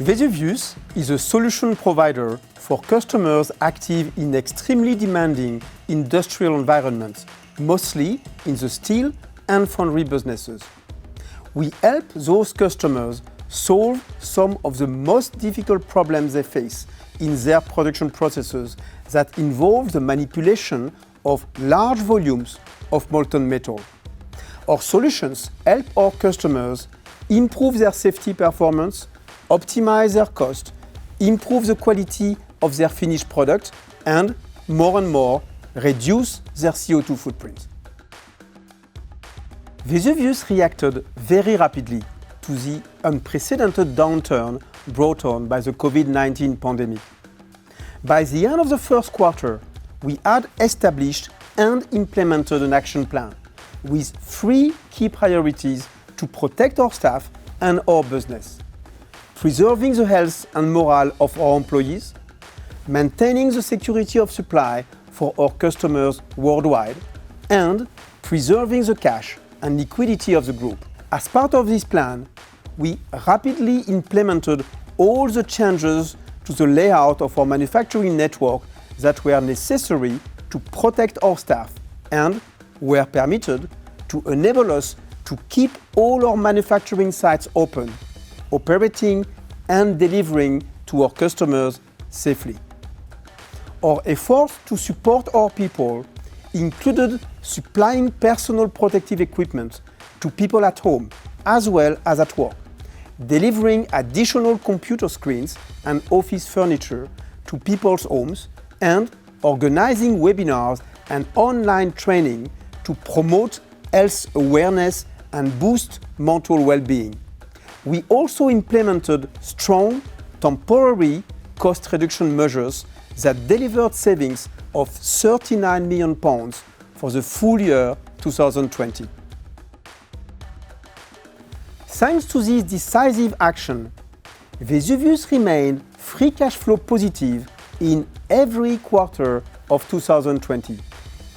Vesuvius is a solution provider for customers active in extremely demanding industrial environments, mostly in the steel and foundry businesses. We help those customers solve some of the most difficult problems they face in their production processes that involve the manipulation of large volumes of molten metal. Our solutions help our customers improve their safety performance, optimize their cost, improve the quality of their finished product, and more, reduce their CO2 footprint. Vesuvius reacted very rapidly to the unprecedented downturn brought on by the COVID-19 pandemic. By the end of the first quarter, we had established and implemented an action plan with 3 key priorities to protect our staff and our business: preserving the health and morale of our employees, maintaining the security of supply for our customers worldwide, and preserving the cash and liquidity of the group. As part of this plan, we rapidly implemented all the changes to the layout of our manufacturing network that were necessary to protect our staff and, where permitted, to enable us to keep all our manufacturing sites open, operating and delivering to our customers safely. Our efforts to support our people included supplying personal protective equipment to people at home as well as at work, delivering additional computer screens and office furniture to people's homes, and organizing webinars and online training to promote health awareness and boost mental well-being. We also implemented strong, temporary cost reduction measures that delivered savings of £39 million for the full year 2020. Thanks to this decisive action, Vesuvius remained free cash flow positive in every quarter of 2020,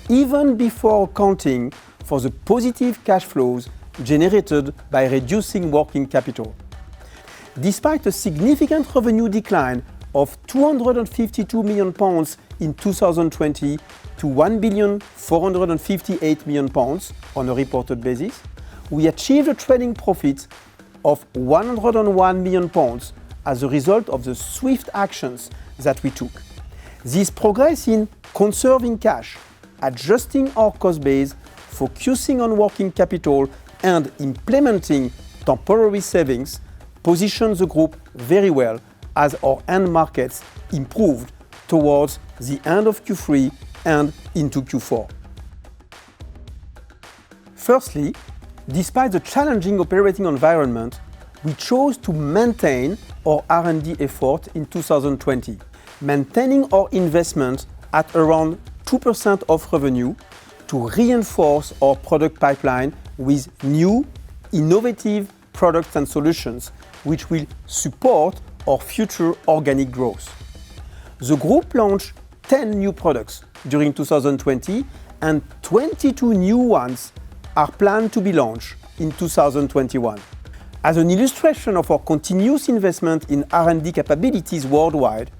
even before accounting for the positive cash flows generated by reducing working capital. Despite a significant revenue decline of £252 million in 2020 to £1,458 million on a reported basis, we achieved a trading profit of £101 million as a result of the swift actions that we took. This progress in conserving cash, adjusting our cost base, focusing on working capital, and implementing temporary savings positions the group very well as our end markets improved towards the end of Q3 and into Q4. Firstly, despite the challenging operating environment, we chose to maintain our R&D effort in 2020, maintaining our investment at around 2% of revenue to reinforce our product pipeline with new, innovative products and solutions which will support our future organic growth. The group launched 10 new products during 2020 and 22 new ones are planned to be launched in 2021. As an illustration of our continuous investment in R&D capabilities worldwide,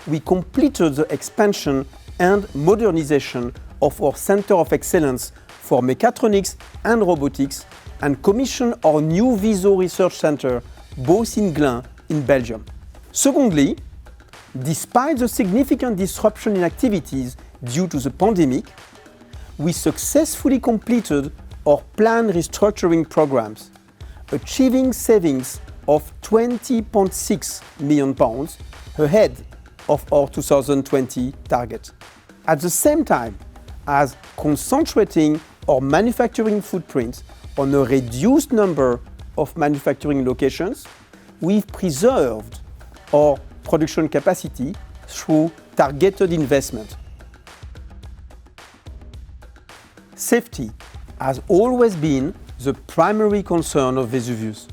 we completed the expansion and modernization of our Center of Excellence for Mechatronics and Robotics and commissioned our new VISO Research Center, both in Gland in Belgium. Secondly, despite the significant disruption in activities due to the pandemic, we successfully completed our planned restructuring programs, achieving savings of £20.6 million ahead of our 2020 target. At the same time as concentrating our manufacturing footprint on a reduced number of manufacturing locations, we've preserved our production capacity through targeted investment. Safety has always been the primary concern of Vesuvius.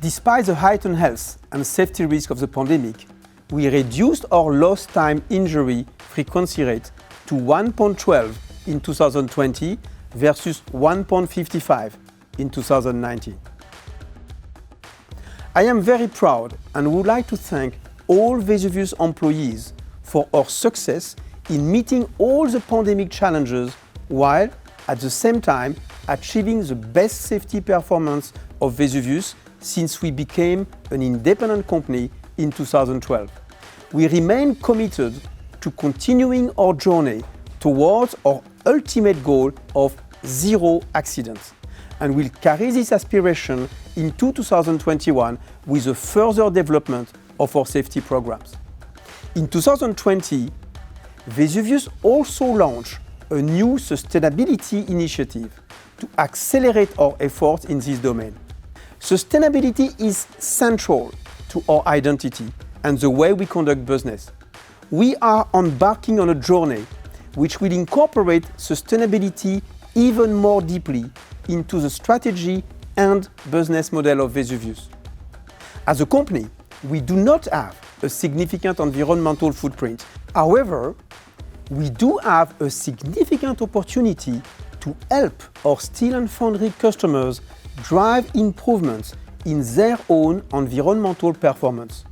Despite the heightened health and safety risk of the pandemic, we reduced our lost time injury frequency rate to 1.12 in 2020 versus 1.55 in 2019. I am very proud and would like to thank all Vesuvius employees for our success in meeting all the pandemic challenges while at the same time achieving the best safety performance of Vesuvius since we became an independent company in 2012. We remain committed to continuing our journey towards our ultimate goal of zero accidents, and will carry this aspiration into 2021 with a further development of our safety programs. In 2020, Vesuvius also launched a new sustainability initiative to accelerate our efforts in this domain. Sustainability is central to our identity and the way we conduct business. We are embarking on a journey which will incorporate sustainability even more deeply into the strategy and business model of Vesuvius. As a company, we do not have a significant environmental footprint. However, we do have a significant opportunity to help our steel and foundry customers drive improvements in their own environmental performance.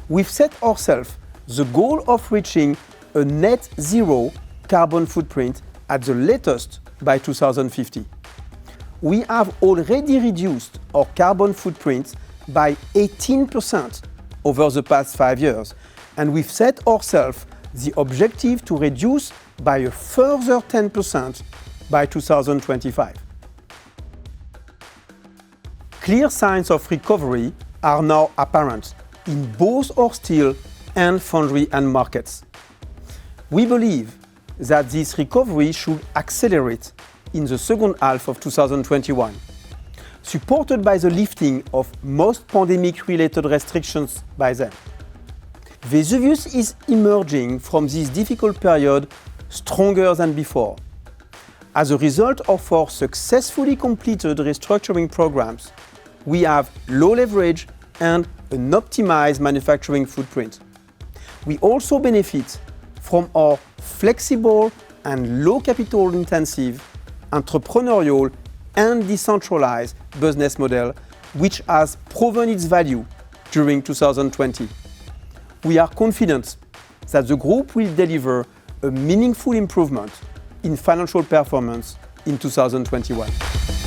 We've set ourselves the goal of reaching a net zero carbon footprint at the latest by 2050. We have already reduced our carbon footprint by 18% over the past 5 years, and we've set ourselves the objective to reduce by a further 10% by 2025. Clear signs of recovery are now apparent in both our steel and foundry end markets. We believe that this recovery should accelerate in the second half of 2021, supported by the lifting of most pandemic-related restrictions by then. Vesuvius is emerging from this difficult period stronger than before. As a result of our successfully completed restructuring programs, we have low leverage and an optimized manufacturing footprint. We also benefit from our flexible and low capital intensive, entrepreneurial and decentralized business model, which has proven its value during 2020. We are confident that the group will deliver a meaningful improvement in financial performance in 2021.